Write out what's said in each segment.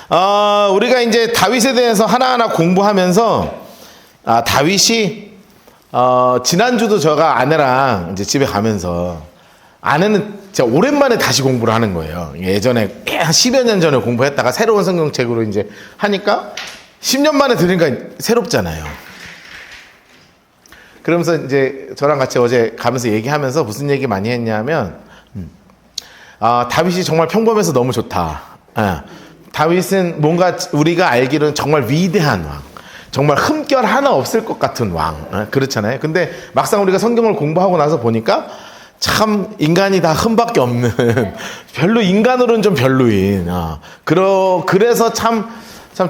우리가 이제 다윗에 대해서 하나하나 공부하면서, 다윗이, 지난주도 제가 아내랑 이제 집에 가면서, 아내는 진짜 오랜만에 다시 공부를 하는 거예요. 예전에, 한 10여 년 전에 공부했다가 새로운 성경책으로 이제 하니까, 10년 만에 들으니까 새롭잖아요. 그러면서 이제 저랑 같이 어제 가면서 얘기하면서 무슨 얘기 많이 했냐면, 다윗이 정말 평범해서 너무 좋다. 다윗은 뭔가 우리가 알기로는 정말 위대한 왕, 정말 흠결 하나 없을 것 같은 왕, 그렇잖아요. 근데 막상 우리가 성경을 공부하고 나서 보니까 참 인간이 다 흠밖에 없는 별로 인간으로는 좀 별로인, 그래서 참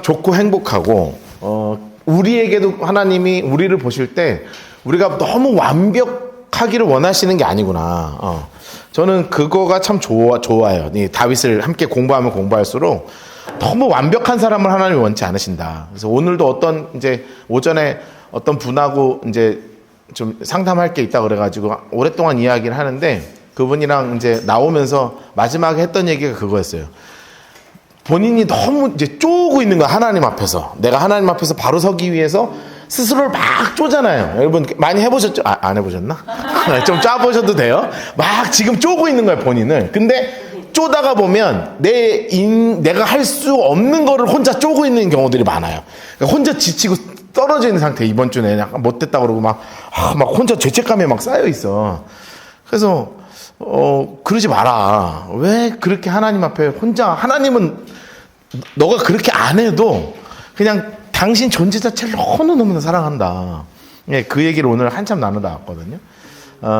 좋고 행복하고, 우리에게도 하나님이 우리를 보실 때 우리가 너무 완벽하기를 원하시는 게 아니구나. 저는 그거가 참 좋아요. 이 다윗을 함께 공부하면 공부할수록 너무 완벽한 사람을 하나님이 원치 않으신다. 그래서 오늘도 이제 오전에 어떤 분하고 이제 좀 상담할 게 있다 그래가지고 오랫동안 이야기를 하는데, 그분이랑 이제 나오면서 마지막에 했던 얘기가 그거였어요. 본인이 너무 이제 쪼고 있는 거야, 하나님 앞에서. 내가 하나님 앞에서 바로 서기 위해서 스스로를 막 쪼잖아요. 여러분 많이 해보셨죠? 안 해보셨나? 좀 짜보셔도 돼요. 막 지금 쪼고 있는 거예요, 본인을. 근데 쪼다가 보면 내가 할 수 없는 거를 혼자 쪼고 있는 경우들이 많아요. 그러니까 혼자 지치고 떨어져 있는 상태. 이번 주에 약간 못됐다 그러고 막 혼자 죄책감에 막 쌓여 있어. 그래서 그러지 마라. 왜 그렇게 하나님 앞에 혼자, 하나님은 너가 그렇게 안 해도 그냥 당신 존재 자체를 너무너무 사랑한다. 예, 그 얘기를 오늘 한참 나누다 왔거든요.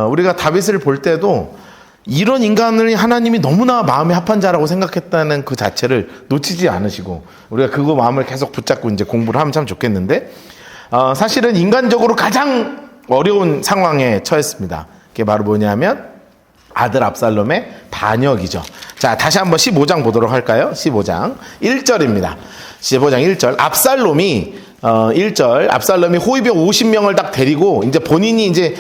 우리가 다윗을 볼 때도 이런 인간을 하나님이 너무나 마음에 합한 자라고 생각했다는 그 자체를 놓치지 않으시고, 우리가 그거 마음을 계속 붙잡고 이제 공부를 하면 참 좋겠는데, 사실은 인간적으로 가장 어려운 상황에 처했습니다. 그게 바로 뭐냐면 아들 압살롬의 반역이죠. 자, 다시 한번 15장 보도록 할까요? 15장 1절입니다. 15장 1절. 압살롬이 1절. 압살롬이 호위병 50명을 딱 데리고 이제 본인이 이제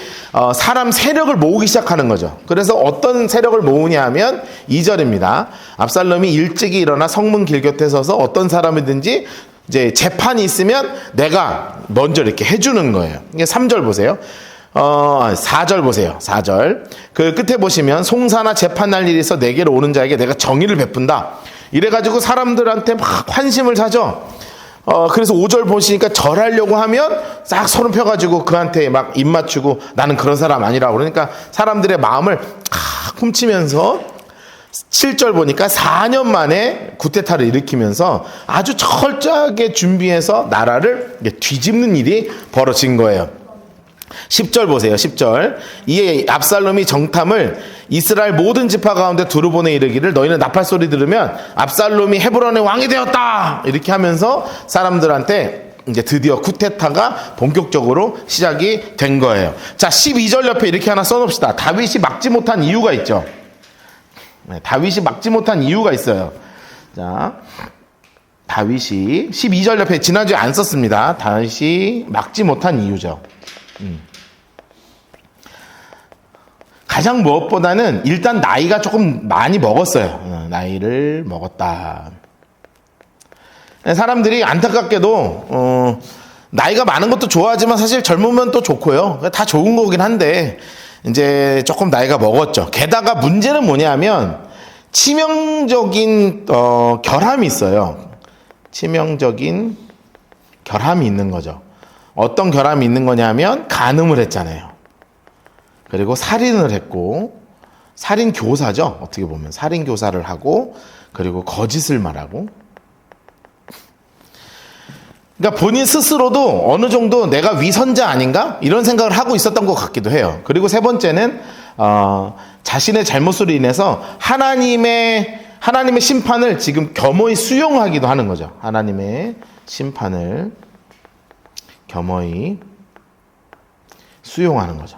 사람 세력을 모으기 시작하는 거죠. 그래서 어떤 세력을 모으냐 하면 2절입니다. 압살롬이 일찍이 일어나 성문 길 곁에 서서 어떤 사람이든지 이제 재판이 있으면 내가 먼저 이렇게 해주는 거예요. 이게 3절 보세요. 4절 보세요. 4절. 그 끝에 보시면 송사나 재판할 일이 있어 내게로 오는 자에게 내가 정의를 베푼다. 이래가지고 사람들한테 막 환심을 사죠. 그래서 5절 보시니까 절하려고 하면 싹 손을 펴가지고 그한테 막 입 맞추고 나는 그런 사람 아니라고 그러니까 사람들의 마음을 훔치면서 7절 보니까 4년 만에 구테타를 일으키면서 아주 철저하게 준비해서 나라를 뒤집는 일이 벌어진 거예요. 10절 보세요. 10절. 이에 압살롬이 정탐을 이스라엘 모든 지파 가운데 두루 보내 이르기를 너희는 나팔 소리 들으면 압살롬이 헤브론의 왕이 되었다. 이렇게 하면서 사람들한테 이제 드디어 쿠데타가 본격적으로 시작이 된 거예요. 자, 12절 옆에 이렇게 하나 써놓읍시다. 다윗이 막지 못한 이유가 있죠. 다윗이 막지 못한 이유가 있어요. 자, 다윗이 12절 옆에 지난주에 안 썼습니다. 다윗이 막지 못한 이유죠. 가장 무엇보다는 일단 나이가 조금 많이 먹었어요. 나이를 먹었다. 사람들이 안타깝게도 나이가 많은 것도 좋아하지만 사실 젊으면 또 좋고요. 다 좋은 거긴 한데 이제 조금 나이가 먹었죠. 게다가 문제는 뭐냐면 치명적인 결함이 있어요. 치명적인 결함이 있는 거죠. 어떤 결함이 있는 거냐면 간음을 했잖아요. 그리고 살인을 했고, 살인 교사죠. 어떻게 보면 살인 교사를 하고, 그리고 거짓을 말하고. 그러니까 본인 스스로도 어느 정도 내가 위선자 아닌가 이런 생각을 하고 있었던 것 같기도 해요. 그리고 세 번째는 자신의 잘못으로 인해서 하나님의 심판을 지금 겸허히 수용하기도 하는 거죠. 하나님의 심판을 겸허히 수용하는 거죠.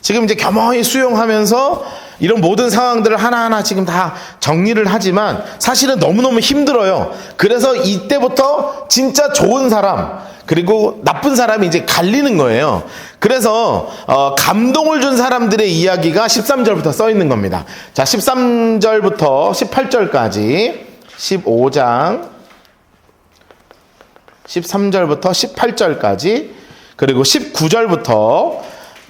지금 이제 겸허히 수용하면서 이런 모든 상황들을 하나하나 지금 다 정리를 하지만 사실은 너무너무 힘들어요. 그래서 이때부터 진짜 좋은 사람 그리고 나쁜 사람이 이제 갈리는 거예요. 그래서 감동을 준 사람들의 이야기가 13절부터 써 있는 겁니다. 자, 13절부터 18절까지 15장 13절부터 18절까지, 그리고 19절부터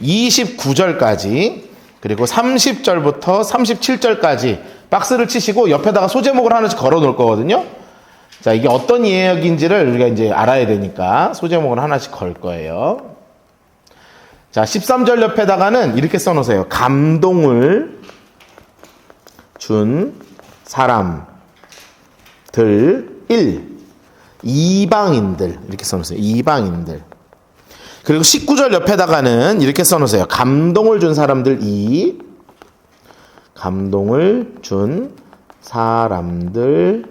29절까지, 그리고 30절부터 37절까지 박스를 치시고 옆에다가 소제목을 하나씩 걸어 놓을 거거든요. 자, 이게 어떤 이야기인지를 우리가 이제 알아야 되니까 소제목을 하나씩 걸 거예요. 자, 13절 옆에다가는 이렇게 써 놓으세요. 감동을 준 사람들 1, 이방인들, 이렇게 써 놓으세요. 이방인들. 그리고 19절 옆에다가는 이렇게 써 놓으세요. 감동을 준 사람들 2, 감동을 준 사람들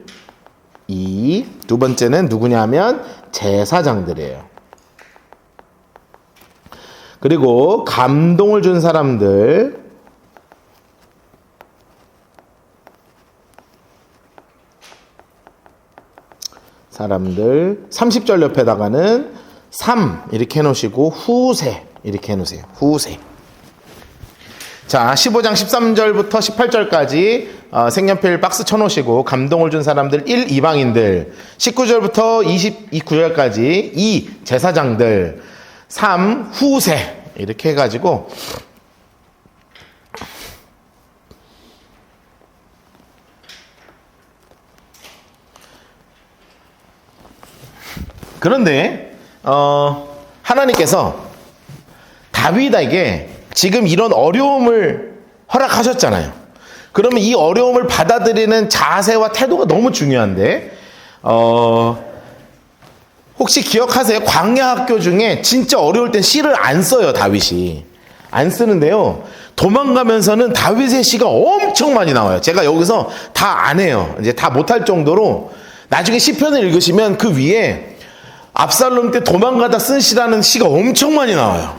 2. 두 번째는 누구냐면 제사장들이에요. 그리고 감동을 준 사람들 30절 옆에다가는 3 이렇게 해놓으시고 후세 이렇게 해놓으세요. 후세. 자, 15장 13절부터 18절까지 색연필 박스 쳐놓으시고 감동을 준 사람들 1, 이방인들, 19절부터 29절까지 2, 제사장들, 3, 후세 이렇게 해가지고 그런데 하나님께서 다윗에게 지금 이런 어려움을 허락하셨잖아요. 그러면 이 어려움을 받아들이는 자세와 태도가 너무 중요한데 혹시 기억하세요? 광야학교 중에 진짜 어려울 땐 시를 안 써요. 다윗이 안 쓰는데요, 도망가면서는 다윗의 시가 엄청 많이 나와요. 제가 여기서 다 안 해요. 이제 다 못할 정도로 나중에 시편을 읽으시면 그 위에 압살롬 때 도망가다 쓴 시라는 시가 엄청 많이 나와요.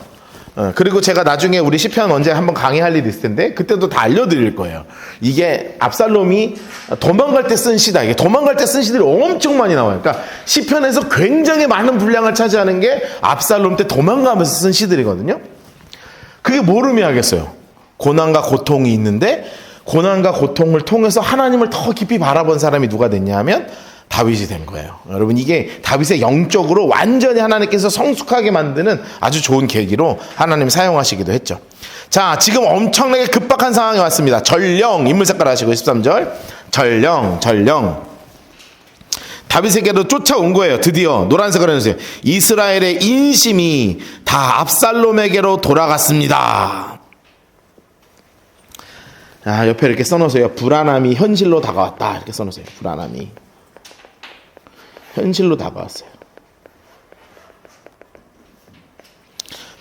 그리고 제가 나중에 우리 시편 언제 한번 강의할 일이 있을 텐데 그때도 다 알려드릴 거예요. 이게 압살롬이 도망갈 때 쓴 시다. 이게 도망갈 때 쓴 시들이 엄청 많이 나와요. 그러니까 시편에서 굉장히 많은 분량을 차지하는 게 압살롬 때 도망가면서 쓴 시들이거든요. 그게 뭘 의미하겠어요? 고난과 고통이 있는데 고난과 고통을 통해서 하나님을 더 깊이 바라본 사람이 누가 됐냐 하면 다윗이 된 거예요. 여러분, 이게 다윗의 영적으로 완전히 하나님께서 성숙하게 만드는 아주 좋은 계기로 하나님이 사용하시기도 했죠. 자, 지금 엄청나게 급박한 상황이 왔습니다. 전령, 인물 색깔 하시고 13절. 전령. 다윗에게로 쫓아온 거예요. 드디어 노란색을 해주세요. 이스라엘의 인심이 다 압살롬에게로 돌아갔습니다. 자, 옆에 이렇게 써놓으세요. 불안함이 현실로 다가왔다. 이렇게 써놓으세요. 불안함이 현실로 다가왔어요.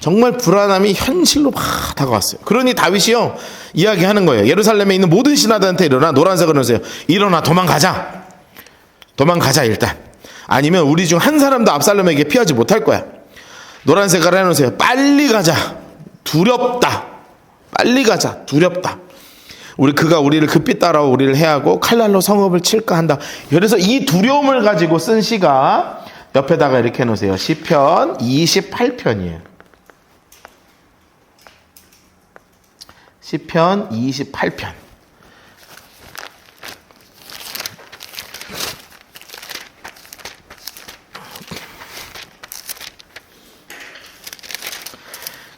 정말 불안함이 현실로 막 다가왔어요. 그러니 다윗이요 이야기하는 거예요. 예루살렘에 있는 모든 신하들한테 일어나, 노란색을 넣으세요. 일어나 도망가자 일단. 아니면 우리 중 한 사람도 압살롬에게 피하지 못할 거야. 노란색을 해놓으세요. 빨리 가자. 두렵다. 빨리 가자. 두렵다. 그가 우리를 급히 따라와 우리를 해하고 칼날로 성읍을 칠까 한다. 그래서 이 두려움을 가지고 쓴 시가 옆에다가 이렇게 해놓으세요. 시편 28편이에요. 시편 28편.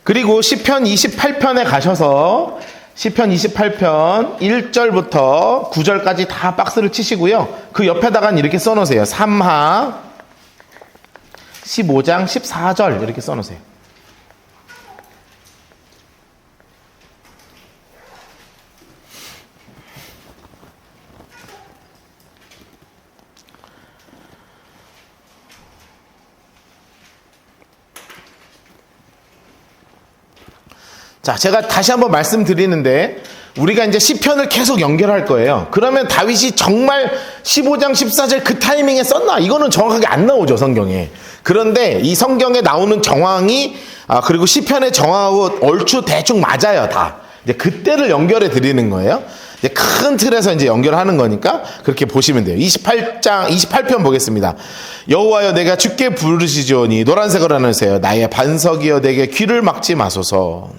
그리고 시편 28편에 가셔서 시편 28편 1절부터 9절까지 다 박스를 치시고요. 그 옆에다가 이렇게 써놓으세요. 3하 15장 14절 이렇게 써놓으세요. 자, 제가 다시 한번 말씀드리는데 우리가 이제 시편을 계속 연결할 거예요. 그러면 다윗이 정말 15장 14절 그 타이밍에 썼나? 이거는 정확하게 안 나오죠, 성경에. 그런데 이 성경에 나오는 정황이 그리고 시편의 정황하고 얼추 대충 맞아요, 다. 이제 그때를 연결해 드리는 거예요. 이제 큰 틀에서 이제 연결하는 거니까 그렇게 보시면 돼요. 28편 보겠습니다. 여호와여, 내가 주께 부르시지오니 노란색을 하늘세요. 나의 반석이여, 내게 귀를 막지 마소서.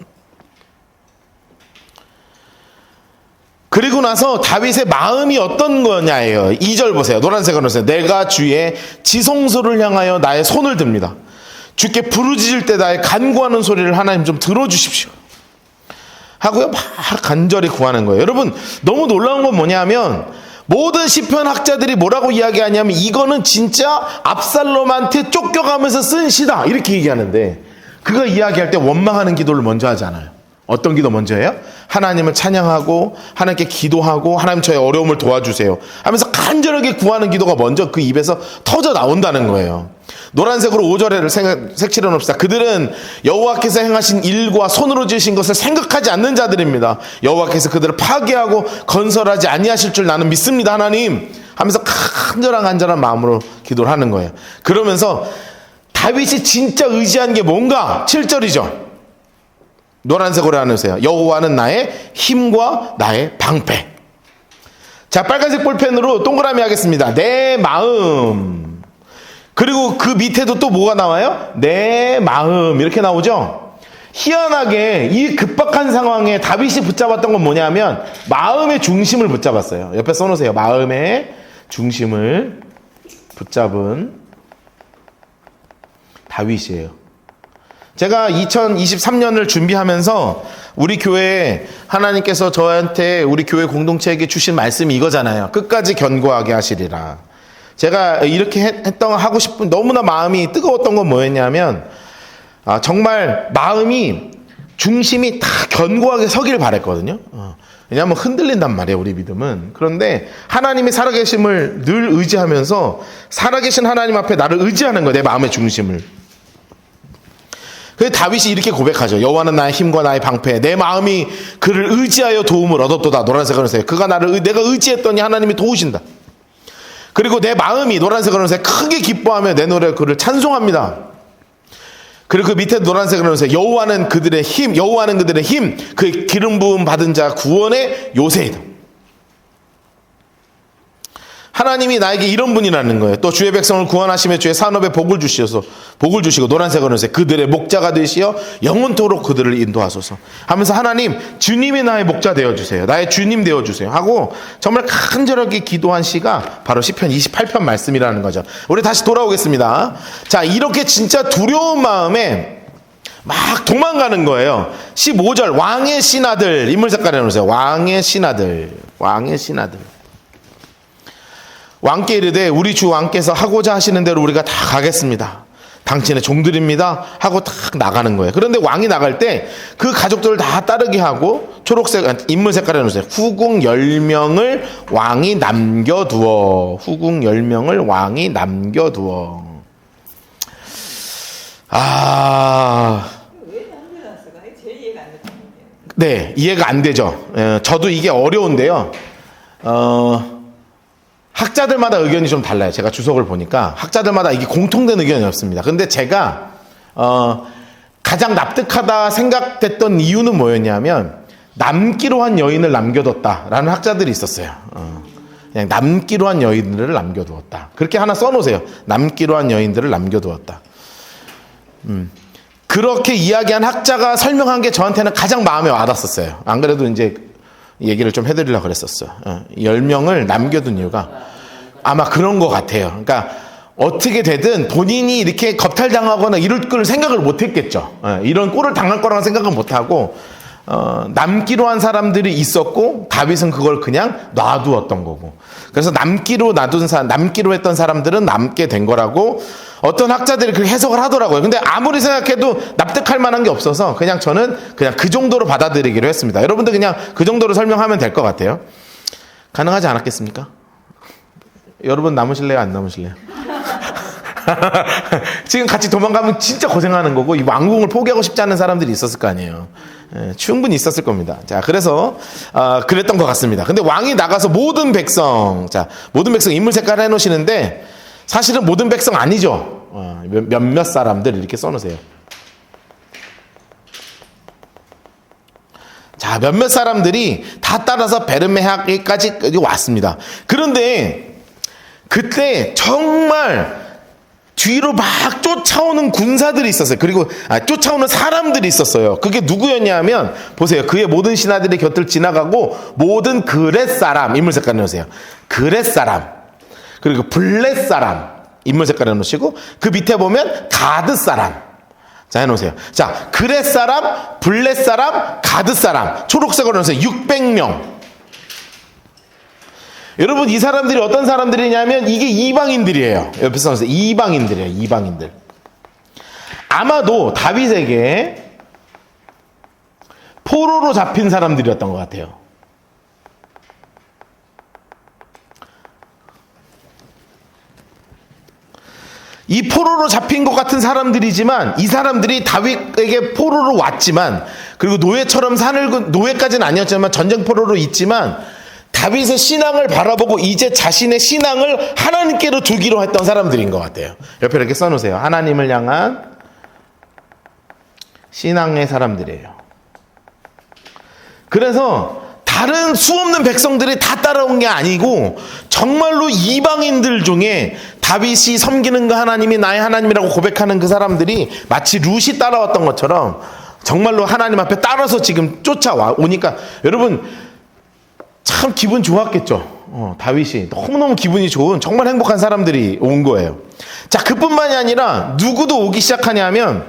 그리고 나서 다윗의 마음이 어떤 거냐예요. 2절 보세요. 노란색으로 보세요. 내가 주의 지성소를 향하여 나의 손을 듭니다. 주께 부르짖을 때 나의 간구하는 소리를 하나님 좀 들어주십시오 하고요, 막 간절히 구하는 거예요. 여러분, 너무 놀라운 건 뭐냐면 모든 시편 학자들이 뭐라고 이야기하냐면 이거는 진짜 압살롬한테 쫓겨가면서 쓴 시다 이렇게 얘기하는데, 그가 이야기할 때 원망하는 기도를 먼저 하잖아요. 어떤 기도 먼저 해요? 하나님을 찬양하고 하나님께 기도하고 하나님 저의 어려움을 도와주세요 하면서 간절하게 구하는 기도가 먼저 그 입에서 터져 나온다는 거예요. 노란색으로 5절에를 색칠해 놓읍시다. 그들은 여호와께서 행하신 일과 손으로 지으신 것을 생각하지 않는 자들입니다. 여호와께서 그들을 파괴하고 건설하지 아니하실 줄 나는 믿습니다 하나님 하면서 간절한 마음으로 기도를 하는 거예요. 그러면서 다윗이 진짜 의지한 게 뭔가 7절이죠. 노란색으로 해놓으세요. 여호와는 나의 힘과 나의 방패. 자, 빨간색 볼펜으로 동그라미 하겠습니다. 내 마음. 그리고 그 밑에도 또 뭐가 나와요? 내 마음 이렇게 나오죠. 희한하게 이 급박한 상황에 다윗이 붙잡았던 건 뭐냐면 마음의 중심을 붙잡았어요. 옆에 써놓으세요. 마음의 중심을 붙잡은 다윗이에요. 제가 2023년을 준비하면서 우리 교회에 하나님께서 저한테 우리 교회 공동체에게 주신 말씀이 이거잖아요. 끝까지 견고하게 하시리라. 제가 이렇게 하고 싶은 너무나 마음이 뜨거웠던 건 뭐였냐면 정말 마음이 중심이 다 견고하게 서기를 바랬거든요. 왜냐하면 흔들린단 말이에요, 우리 믿음은. 그런데 하나님이 살아계심을 늘 의지하면서 살아계신 하나님 앞에 나를 의지하는 거예요, 내 마음의 중심을. 그래서 다윗이 이렇게 고백하죠. 여호와는 나의 힘과 나의 방패, 내 마음이 그를 의지하여 도움을 얻었도다. 노란색으로 하세요. 그가 내가 의지했더니 하나님이 도우신다. 그리고 내 마음이 노란색으로 하세요. 크게 기뻐하며 내 노래 그를 찬송합니다. 그리고 그 밑에 노란색으로 하세요. 여호와는 그들의 힘, 그 기름 부음 받은 자 구원의 요새이다. 하나님이 나에게 이런 분이라는 거예요. 또 주의 백성을 구원하시며 주의 산업에 복을 주시고 노란색으로 해서 그들의 목자가 되시어 영원토록 그들을 인도하소서 하면서 하나님 주님이 나의 목자 되어주세요. 나의 주님 되어주세요 하고 정말 간절하게 기도한 시가 바로 시편 28편 말씀이라는 거죠. 우리 다시 돌아오겠습니다. 자, 이렇게 진짜 두려운 마음에 막 도망가는 거예요. 15절 왕의 신하들, 인물 색깔 해놓으세요. 왕의 신하들. 왕께 이르되 우리 주 왕께서 하고자 하시는 대로 우리가 다 가겠습니다. 당신의 종들입니다 하고 딱 나가는 거예요. 그런데 왕이 나갈 때 그 가족들을 다 따르게 하고 초록색 인물 색깔 해놓으세요. 후궁 10명을 왕이 남겨두어. 네, 이해가 안 되죠. 저도 이게 어려운데요. 학자들마다 의견이 좀 달라요. 제가 주석을 보니까 학자들마다 이게 공통된 의견이 없습니다. 근데 제가 가장 납득하다 생각됐던 이유는 뭐였냐면 남기로 한 여인을 남겨뒀다라는 학자들이 있었어요. 그냥 남기로 한 여인들을 남겨두었다. 그렇게 하나 써놓으세요. 남기로 한 여인들을 남겨두었다. 그렇게 이야기한 학자가 설명한 게 저한테는 가장 마음에 와닿았었어요. 안 그래도 이제 얘기를 좀 해드리려고 그랬었어요. 10명을 남겨둔 이유가 아마 그런 것 같아요. 그러니까 어떻게 되든 본인이 이렇게 겁탈당하거나 이럴 걸 생각을 못했겠죠. 이런 꼴을 당할 거라는 생각은 못하고 남기로 한 사람들이 있었고 다윗은 그걸 그냥 놔두었던 거고, 그래서 남기로 했던 사람들은 남게 된 거라고 어떤 학자들이 그렇게 해석을 하더라고요. 근데 아무리 생각해도 납득할 만한 게 없어서 저는 그냥 그 정도로 받아들이기로 했습니다. 여러분들 그냥 그 정도로 설명하면 될 것 같아요. 가능하지 않았겠습니까? 여러분 남으실래요? 안 남으실래요? 지금 같이 도망가면 진짜 고생하는 거고 이 왕궁을 포기하고 싶지 않은 사람들이 있었을 거 아니에요. 충분히 있었을 겁니다. 자, 그래서 그랬던 것 같습니다. 근데 왕이 나가서 모든 백성 인물 색깔 해놓으시는데 사실은 모든 백성 아니죠. 몇몇 사람들 이렇게 써놓으세요. 자, 몇몇 사람들이 다 따라서 베르메하기까지 왔습니다. 그런데 그때 정말 뒤로 막 쫓아오는 군사들이 있었어요. 그리고 쫓아오는 사람들이 있었어요. 그게 누구였냐 하면 보세요. 그의 모든 신하들이 곁을 지나가고 모든 그렛 사람, 인물 색깔 넣으세요. 그렛 사람, 그리고 블렛 사람, 인물 색깔 넣으시고, 그 밑에 보면 가드 사람. 자, 해놓으세요. 자, 그렛 사람, 블렛 사람, 가드 사람, 초록색으로 넣으세요. 600명. 여러분, 이 사람들이 어떤 사람들이냐면 이게 이방인들이에요. 옆에서 보세요. 이방인들이에요. 이방인들. 아마도 다윗에게 포로로 잡힌 사람들이었던 것 같아요. 이 포로로 잡힌 것 같은 사람들이지만, 이 사람들이 다윗에게 포로로 왔지만, 그리고 노예처럼 노예까지는 아니었지만 전쟁 포로로 있지만, 다윗의 신앙을 바라보고 이제 자신의 신앙을 하나님께로 두기로 했던 사람들인 것 같아요. 옆에 이렇게 써놓으세요. 하나님을 향한 신앙의 사람들이에요. 그래서 다른 수없는 백성들이 다 따라온 게 아니고 정말로 이방인들 중에 다윗이 섬기는 그 하나님이 나의 하나님이라고 고백하는 그 사람들이 마치 룻이 따라왔던 것처럼 정말로 하나님 앞에 따라서 지금 쫓아와 오니까 여러분 참 기분 좋았겠죠. 다윗이 너무너무 기분이 좋은 정말 행복한 사람들이 온 거예요. 자, 그뿐만이 아니라 누구도 오기 시작하냐면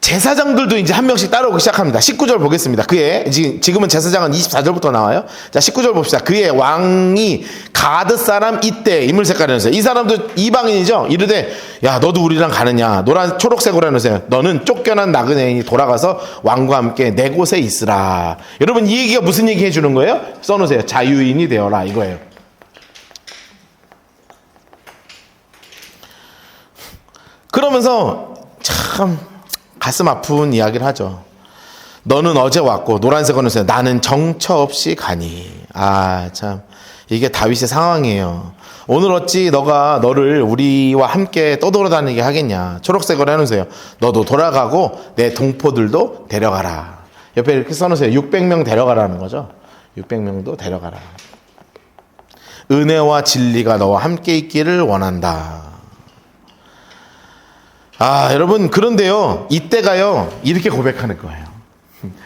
제사장들도 이제 한 명씩 따라오기 시작합니다. 19절 보겠습니다. 그의 지금은 제사장은 24절부터 나와요. 자, 19절 봅시다. 그의 왕이 가드 사람 이때 인물 색깔을 해주세요. 이 사람도 이방인이죠. 이르되 야 너도 우리랑 가느냐. 노란 초록색으로 해놓으세요. 너는 쫓겨난 나그네인이 돌아가서 왕과 함께 내 곳에 있으라. 여러분 이 얘기가 무슨 얘기 해주는 거예요? 써놓으세요. 자유인이 되어라 이거예요. 그러면서 참 가슴 아픈 이야기를 하죠. 너는 어제 왔고 노란색은 오세요. 나는 정처 없이 가니. 아, 참 이게 다윗의 상황이에요. 오늘 어찌 너를 우리와 함께 떠돌아다니게 하겠냐. 초록색으로 해놓으세요. 너도 돌아가고 내 동포들도 데려가라. 옆에 이렇게 써놓으세요. 600명 데려가라는 거죠. 600명도 데려가라. 은혜와 진리가 너와 함께 있기를 원한다. 아, 여러분, 그런데요, 이때가요, 이렇게 고백하는 거예요.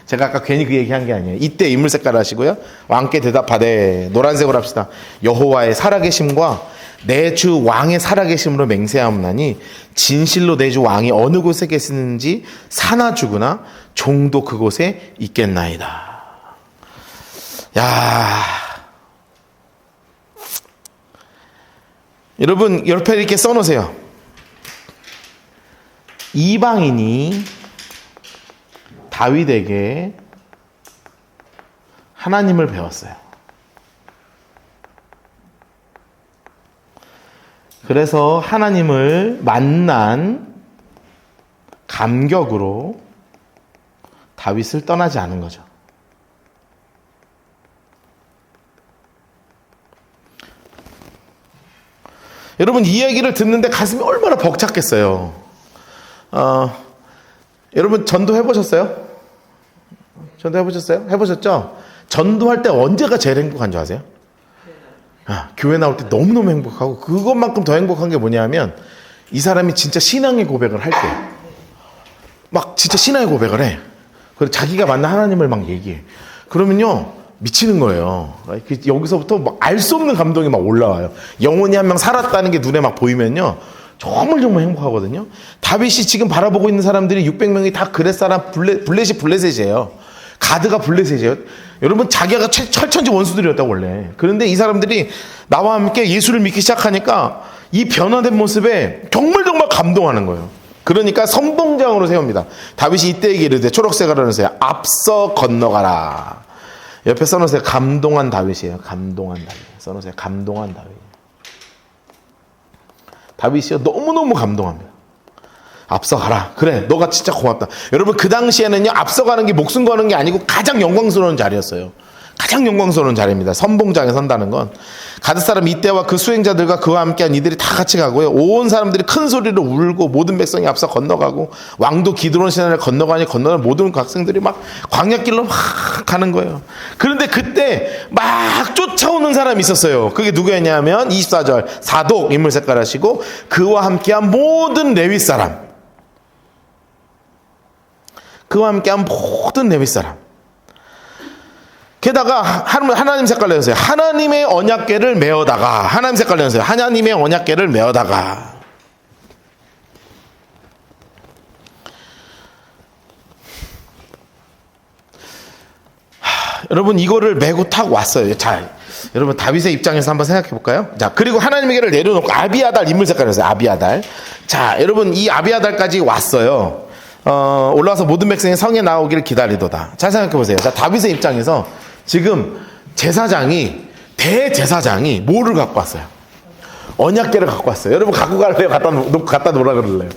제가 아까 괜히 그 얘기 한 게 아니에요. 이때 인물 색깔 하시고요. 왕께 대답하되, 노란색으로 합시다. 여호와의 살아계심과 내 주 왕의 살아계심으로 맹세하옵나니, 진실로 내 주 왕이 어느 곳에 계시는지 사나 죽으나 종도 그곳에 있겠나이다. 야, 여러분, 옆에 이렇게 써놓으세요. 이방인이 다윗에게 하나님을 배웠어요. 그래서 하나님을 만난 감격으로 다윗을 떠나지 않은 거죠. 여러분 이 이야기를 듣는데 가슴이 얼마나 벅찼겠어요. 여러분 전도 해보셨어요? 전도 해보셨어요? 해보셨죠? 전도할 때 언제가 제일 행복한 줄 아세요? 교회 나올 때 너무너무 행복하고 그것만큼 더 행복한 게 뭐냐면 이 사람이 진짜 신앙의 고백을 할 때 막 진짜 신앙의 고백을 해. 그리고 자기가 만난 하나님을 막 얘기해. 그러면요 미치는 거예요. 여기서부터 막 알 수 없는 감동이 막 올라와요. 영혼이 한 명 살았다는 게 눈에 막 보이면요 정말 행복하거든요. 다윗이 지금 바라보고 있는 사람들이 600명이 다 그렛 사람 블레셋이에요. 가드가 블레셋이에요. 여러분 자기가 철천지 원수들이었다고 원래. 그런데 이 사람들이 나와 함께 예수를 믿기 시작하니까 이 변화된 모습에 정말 감동하는 거예요. 그러니까 선봉장으로 세웁니다. 다윗이 이때 이르되 초록색으로 해놓으세요. 앞서 건너가라. 옆에 써놓으세요. 감동한 다윗이에요. 감동한 다윗. 써놓으세요. 감동한 다윗. 다윗이요 너무너무 감동합니다. 앞서가라. 그래 너가 진짜 고맙다. 여러분 그 당시에는요 앞서가는 게 목숨 거는 게 아니고 가장 영광스러운 자리였어요. 가장 영광스러운 자리입니다. 선봉장에 선다는 건. 가드 사람 이때와 그 수행자들과 그와 함께한 이들이 다 같이 가고요. 온 사람들이 큰 소리로 울고 모든 백성이 앞서 건너가고 왕도 기드론 시내를 건너가니 건너는 모든 학생들이 막 광야길로 막 가는 거예요. 그런데 그때 막 쫓아오는 사람이 있었어요. 그게 누구였냐면 24절 사독 인물 색깔 하시고 그와 함께한 모든 레위 사람. 그와 함께한 모든 레위 사람. 게다가 하나님 색깔 내세요. 하나님의 언약궤를 메어다가 하나님 색깔 내세요. 하나님의 언약궤를 메어다가 여러분 이거를 메고 타고 왔어요. 자, 여러분 다윗의 입장에서 한번 생각해 볼까요? 자, 그리고 하나님에게를 내려놓고 아비아달 인물 색깔이었어요. 아비아달. 자, 여러분 이 아비아달까지 왔어요. 올라와서 모든 백성이 성에 나오기를 기다리도다. 잘 생각해 보세요. 자, 다윗의 입장에서 지금 대제사장이 뭐를 갖고 왔어요? 언약궤를 갖고 왔어요. 여러분 갖고 갈래요? 갖다 놓으라 그럴래요?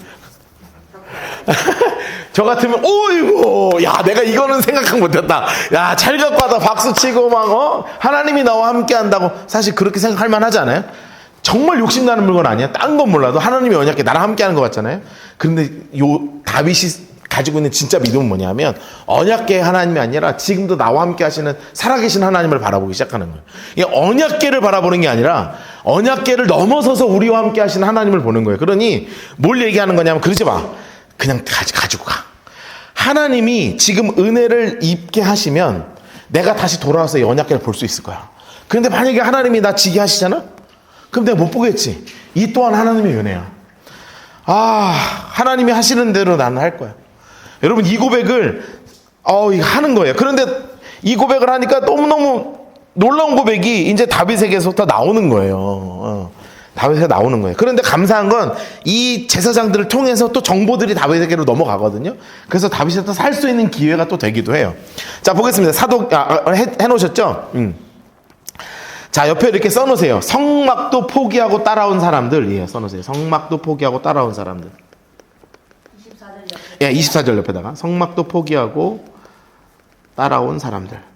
저 같으면 오이고 야 내가 이거는 생각 못했다. 야 잘 갖고 왔다 박수 치고 막 하나님이 나와 함께 한다고 사실 그렇게 생각할 만하지 않아요? 정말 욕심나는 물건 아니야? 딴 건 몰라도 하나님이 언약궤 나랑 함께 하는 것 같잖아요. 그런데 다윗이 가지고 있는 진짜 믿음은 뭐냐면 언약궤 하나님이 아니라 지금도 나와 함께 하시는 살아계신 하나님을 바라보기 시작하는 거예요. 이게 언약궤를 바라보는 게 아니라 언약궤를 넘어서서 우리와 함께 하시는 하나님을 보는 거예요. 그러니 뭘 얘기하는 거냐면 그러지 마. 그냥 가지고 가. 하나님이 지금 은혜를 입게 하시면 내가 다시 돌아와서 이 언약궤를 볼 수 있을 거야. 그런데 만약에 하나님이 나 지게 하시잖아? 그럼 내가 못 보겠지. 이 또한 하나님의 은혜야. 하나님이 하시는 대로 나는 할 거야. 여러분 이 고백을 하는 거예요. 그런데 이 고백을 하니까 너무너무 놀라운 고백이 이제 다윗에게서부터 나오는 거예요. 다윗에게 나오는 거예요. 그런데 감사한 건 이 제사장들을 통해서 또 정보들이 다윗에게로 넘어가거든요. 그래서 다윗이 또 살 수 있는 기회가 또 되기도 해요. 자, 보겠습니다. 사독 해놓으셨죠? 자, 옆에 이렇게 써놓으세요. 성막도 포기하고 따라온 사람들. 예, 써놓으세요. 성막도 포기하고 따라온 사람들. 24절 옆에. 예, 24절 옆에다가 성막도 포기하고 따라온 사람들.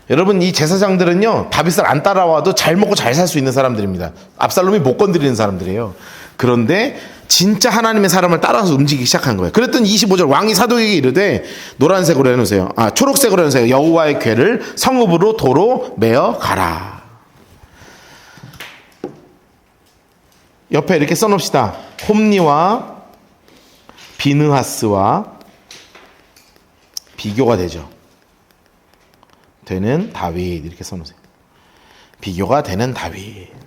여러분 이 제사장들은요 다윗을 안 따라와도 잘 먹고 잘 살 수 있는 사람들입니다. 압살롬이 못 건드리는 사람들이에요. 그런데 진짜 하나님의 사람을 따라서 움직이기 시작한 거예요. 그랬더니 25절 왕이 사독에게 이르되 노란색으로 해놓으세요. 초록색으로 해놓으세요. 여호와의 궤를 성읍으로 도로 메어 가라. 옆에 이렇게 써놓읍시다. 홈리와 비느하스와 비교가 되는 다윗 이렇게 써놓으세요. 비교가 되는 다윗.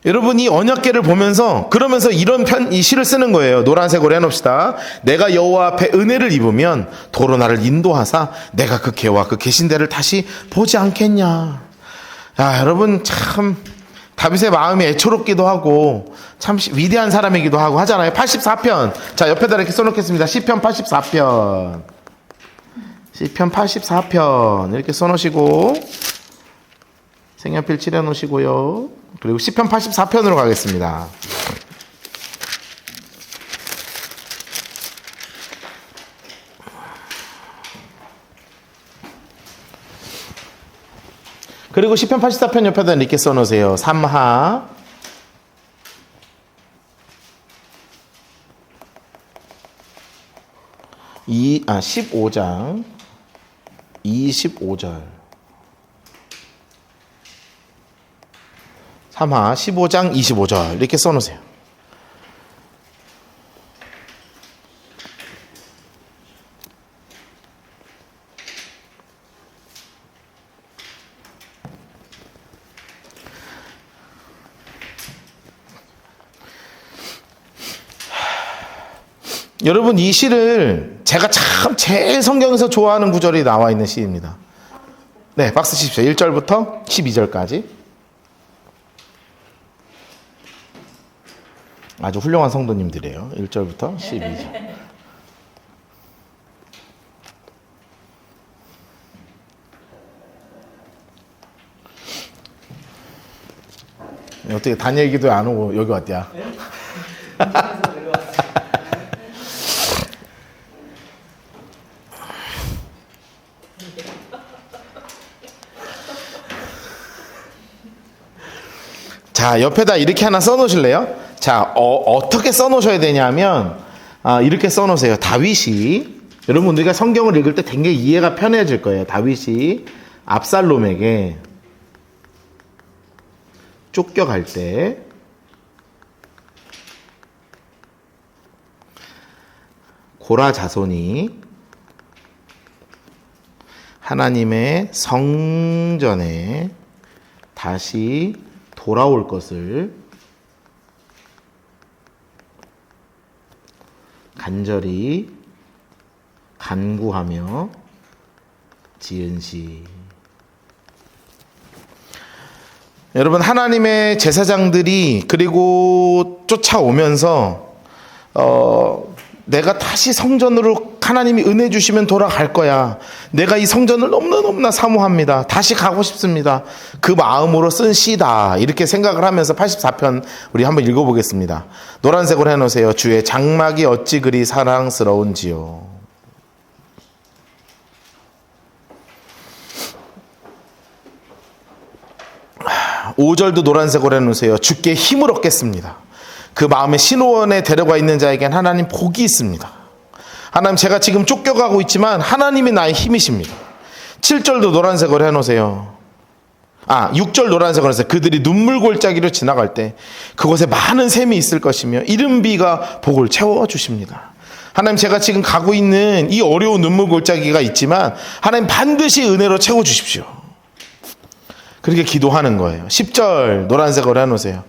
여러분 이 언약궤를 보면서 그러면서 이 시를 쓰는 거예요. 노란색으로 해놓읍시다. 내가 여호와 앞에 은혜를 입으면 도로 나를 인도하사 내가 그 궤와 그 계신 데를 다시 보지 않겠냐. 야, 여러분 참 다윗의 마음이 애초롭기도 하고 참 위대한 사람이기도 하고 하잖아요. 84편. 자, 옆에다 이렇게 써놓겠습니다. 시편 84편. 시편 84편 이렇게 써놓으시고 색연필 칠해놓으시고요. 그리고 시편 84편으로 가겠습니다. 그리고 시편 84편 옆에다 이렇게 써놓으세요. 삼하 15장 25절 3하 15장 25절 이렇게 써놓으세요. 여러분 이 시를 제가 참 제일 성경에서 좋아하는 구절이 나와 있는 시입니다. 네, 박수 치십시오. 1절부터 12절까지. 아주 훌륭한 성도님들이에요. 1절부터 12절. 어떻게 다니엘 기도에 안 오고 여기 왔대야? 자, 옆에다 이렇게 하나 써놓으실래요? 자, 어떻게 써놓으셔야 되냐면 이렇게 써놓으세요. 다윗이, 여러분 우리가 성경을 읽을 때 되게 이해가 편해질 거예요. 다윗이 압살롬에게 쫓겨갈 때 고라 자손이 하나님의 성전에 다시 돌아올 것을 간절히 간구하며 지은 시. 여러분, 하나님의 제사장들이 그리고 쫓아오면서 내가 다시 성전으로 하나님이 은혜 주시면 돌아갈 거야. 내가 이 성전을 너무나 사모합니다. 다시 가고 싶습니다. 그 마음으로 쓴 시다. 이렇게 생각을 하면서 84편 우리 한번 읽어보겠습니다. 노란색으로 해놓으세요. 주의 장막이 어찌 그리 사랑스러운지요. 5절도 노란색으로 해놓으세요. 주께 힘을 얻겠습니다. 그 마음에 신호원에 데려가 있는 자에겐 하나님 복이 있습니다. 하나님, 제가 지금 쫓겨가고 있지만 하나님이 나의 힘이십니다. 7절도 노란색으로 해놓으세요. 6절 노란색으로 해서 그들이 눈물 골짜기로 지나갈 때 그곳에 많은 샘이 있을 것이며 이른 비가 복을 채워주십니다. 하나님, 제가 지금 가고 있는 이 어려운 눈물 골짜기가 있지만 하나님 반드시 은혜로 채워주십시오. 그렇게 기도하는 거예요. 10절 노란색으로 해놓으세요.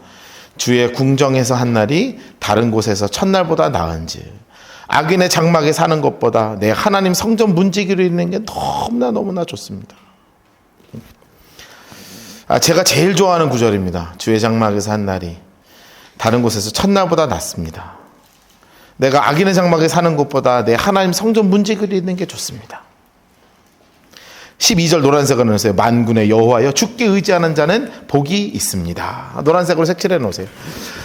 주의 궁정에서 한 날이 다른 곳에서 첫날보다 나은지, 악인의 장막에 사는 것보다 내 하나님 성전 문지기로 있는 게 너무나 좋습니다. 제가 제일 좋아하는 구절입니다. 주의 장막에서 한 날이 다른 곳에서 첫날보다 낫습니다. 내가 악인의 장막에 사는 것보다 내 하나님 성전 문지기로 있는 게 좋습니다. 12절 노란색으로 넣으세요. 만군의 여호와여, 주께 의지하는 자는 복이 있습니다. 노란색으로 색칠해 놓으세요.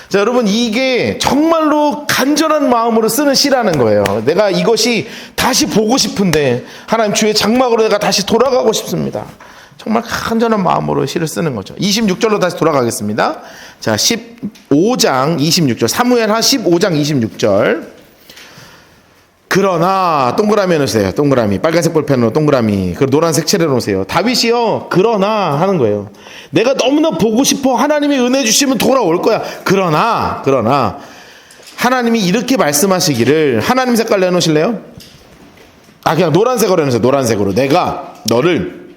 자, 여러분, 이게 정말로 간절한 마음으로 쓰는 시라는 거예요. 내가 이것이 다시 보고 싶은데 하나님 주의 장막으로 내가 다시 돌아가고 싶습니다. 정말 간절한 마음으로 시를 쓰는 거죠. 26절로 다시 돌아가겠습니다. 자, 15장 26절, 사무엘하 15장 26절. 그러나 동그라미 해놓으세요. 동그라미, 빨간색 볼펜으로 동그라미, 그리고 노란색 칠해 놓으세요. 다윗이요, 그러나 하는 거예요. 내가 너무나 보고 싶어. 하나님이 은혜 주시면 돌아올 거야. 그러나 하나님이 이렇게 말씀하시기를, 하나님 색깔 내놓으실래요? 그냥 노란색으로 해놓으세요. 노란색으로. 내가 너를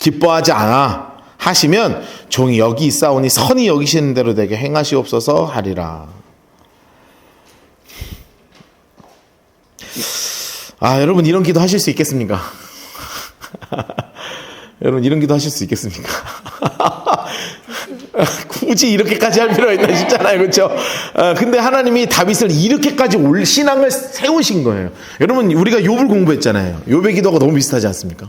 기뻐하지 않아 하시면 종이 여기 있사오니 선히 여기시는 대로 내게 행하시옵소서 하리라. 여러분, 이런 기도 하실 수 있겠습니까? 여러분, 이런 기도 하실 수 있겠습니까? 굳이 이렇게까지 할 필요가 있나 싶잖아요. 그렇죠? 근데 하나님이 다윗을 이렇게까지 신앙을 세우신 거예요. 여러분, 우리가 욥을 공부했잖아요. 욥의 기도가 너무 비슷하지 않습니까?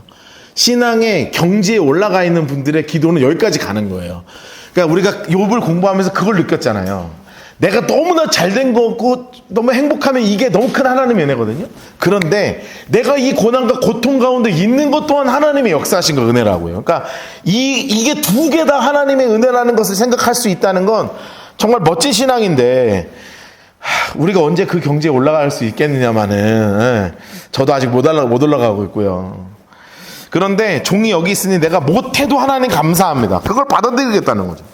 신앙의 경지에 올라가 있는 분들의 기도는 여기까지 가는 거예요. 그러니까 우리가 욥을 공부하면서 그걸 느꼈잖아요. 내가 너무나 잘된 거고 너무 행복하면 이게 너무 큰 하나님의 은혜거든요. 그런데 내가 이 고난과 고통 가운데 있는 것 또한 하나님의 역사하신 거 은혜라고요. 그러니까 이게 두 개 다 하나님의 은혜라는 것을 생각할 수 있다는 건 정말 멋진 신앙인데, 우리가 언제 그 경지에 올라갈 수 있겠느냐마는 저도 아직 못 올라가고 있고요. 그런데 종이 여기 있으니 내가 못해도 하나님 감사합니다. 그걸 받아들이겠다는 거죠.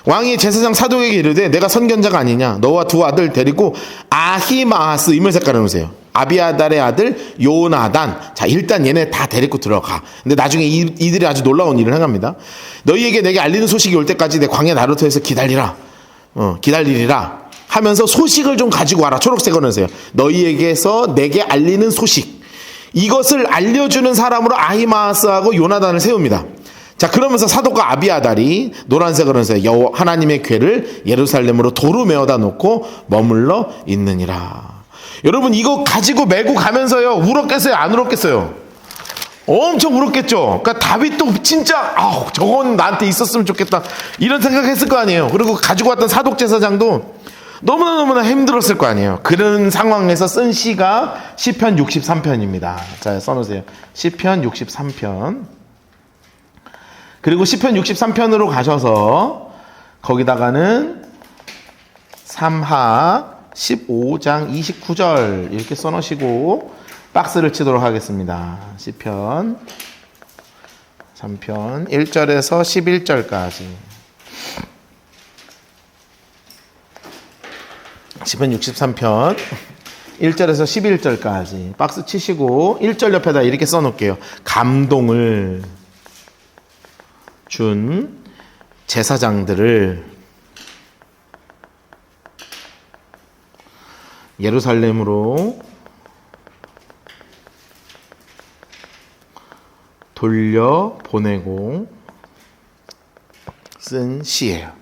왕이 제사장 사독에게 이르되 내가 선견자가 아니냐, 너와 두 아들 데리고 아히마아스, 이물 색깔을 놓으세요. 아비아달의 아들 요나단. 자, 일단 얘네 다 데리고 들어가. 근데 나중에 이들이 아주 놀라운 일을 행합니다. 너희에게 내게 알리는 소식이 올 때까지 내 광야 나루터에서 기다리리라 하면서 소식을 좀 가지고 와라. 초록색으로 넣으세요. 너희에게서 내게 알리는 소식, 이것을 알려주는 사람으로 아히마아스하고 요나단을 세웁니다. 자, 그러면서 사독과 아비아달이 노란색으로 해서 하나님의 궤를 예루살렘으로 도로 메어다 놓고 머물러 있느니라. 여러분, 이거 가지고 메고 가면서요, 울었겠어요? 안 울었겠어요? 엄청 울었겠죠? 그러니까 다윗도 진짜, 저건 나한테 있었으면 좋겠다, 이런 생각했을 거 아니에요. 그리고 가지고 왔던 사독 제사장도 너무나 힘들었을 거 아니에요. 그런 상황에서 쓴 시가 시편 63편입니다. 자, 써놓으세요. 시편 63편. 그리고 시편 63편으로 가셔서 거기다가는 3하 15장 29절 이렇게 써놓으시고 박스를 치도록 하겠습니다. 시편 3편 1절에서 11절까지. 시편 63편 1절에서 11절까지 박스 치시고 1절 옆에다 이렇게 써놓을게요. 감동을 준 제사장들을 예루살렘으로 돌려보내고 쓴 시예요.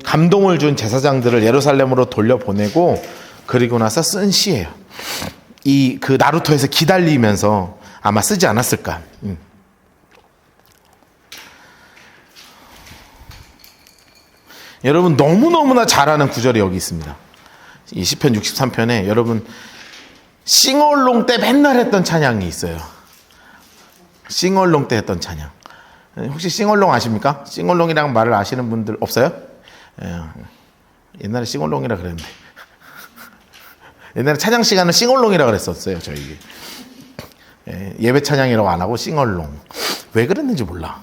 감동을 준 제사장들을 예루살렘으로 돌려보내고 그리고 나서 쓴 시예요. 그 나루토에서 기다리면서 아마 쓰지 않았을까. 여러분 너무너무나 잘 아는 구절이 여기 있습니다. 이 시편 63편에 여러분 싱얼롱 때 맨날 했던 찬양이 있어요. 싱얼롱 때 했던 찬양. 혹시 싱얼롱 아십니까? 싱얼롱이라는 말을 아시는 분들 없어요? 옛날에 싱얼롱이라 그랬는데 옛날에 찬양 시간은 싱얼롱이라 그랬었어요. 저희 예배 찬양이라고 안 하고 싱얼롱. 왜 그랬는지 몰라.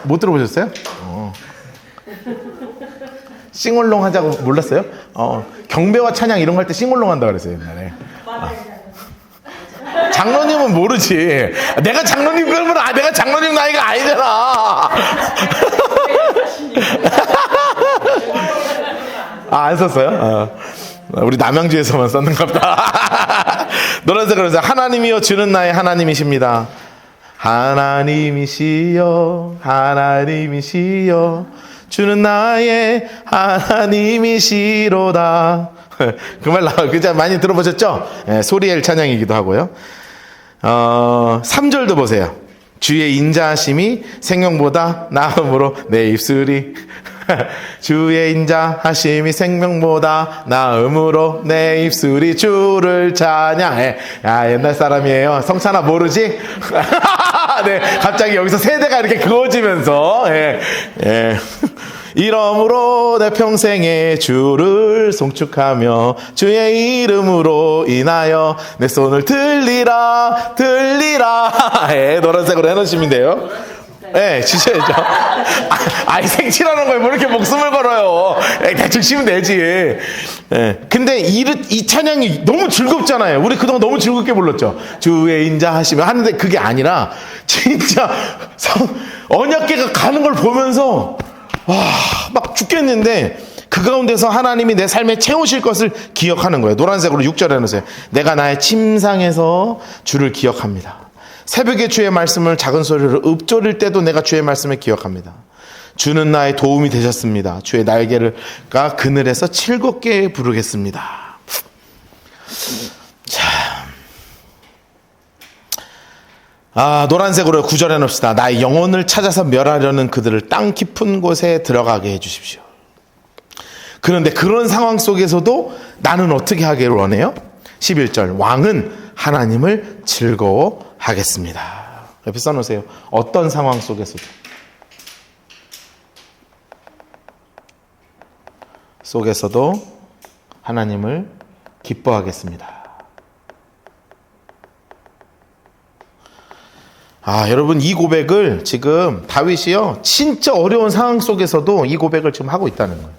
못 들어보셨어요? 싱얼롱 하자고 몰랐어요? 경배와 찬양 이런 거 할 때 싱얼롱 한다 그랬어요 옛날에. 장로님은 모르지. 내가 장로님 그러면 내가 장로님 나이가 아니잖아. 안 썼어요? 우리 남양주에서만 썼는가 보다. 노란색 그러세요. 하나님이여 주는 나의 하나님이십니다. 하나님이시여 하나님이시여 주는 나의 하나님이시로다. 그 말 그자 많이 들어보셨죠? 소리엘 찬양이기도 하고요. 3절도 보세요. 주의 인자하심이 생명보다 나음으로 내 입술이 주의 인자하심이 생명보다 나음으로 내 입술이 주를 찬양해. 야, 옛날 사람이에요. 성찬아 모르지? 네, 갑자기 여기서 세대가 이렇게 그어지면서 이러므로 내 평생에 주를 송축하며 주의 이름으로 인하여 내 손을 들리라 노란색으로 해놓으시면 돼요. 네, 주셔야죠. 생치라는 거에 뭐 이렇게 목숨을 걸어요. 대충 치면 되지. 근데 이 찬양이 너무 즐겁잖아요. 우리 그동안 너무 즐겁게 불렀죠. 주의 인자하시며 하는데 그게 아니라 진짜 언약궤가 가는 걸 보면서 막 죽겠는데 그 가운데서 하나님이 내 삶에 채우실 것을 기억하는 거예요. 노란색으로 6절에 해놓으세요. 내가 나의 침상에서 주를 기억합니다. 새벽에 주의 말씀을 작은 소리로 읊조릴 때도 내가 주의 말씀을 기억합니다. 주는 나의 도움이 되셨습니다. 주의 날개가 그늘에서 즐겁게 부르겠습니다. 노란색으로 9절 해놓읍시다. 나의 영혼을 찾아서 멸하려는 그들을 땅 깊은 곳에 들어가게 해주십시오. 그런데 그런 상황 속에서도 나는 어떻게 하기를 원해요? 11절 왕은 하나님을 즐거워하겠습니다. 옆에 써놓으세요. 어떤 상황 속에서도 하나님을 기뻐하겠습니다. 여러분 이 고백을 지금 다윗이요 진짜 어려운 상황 속에서도 이 고백을 지금 하고 있다는 거예요.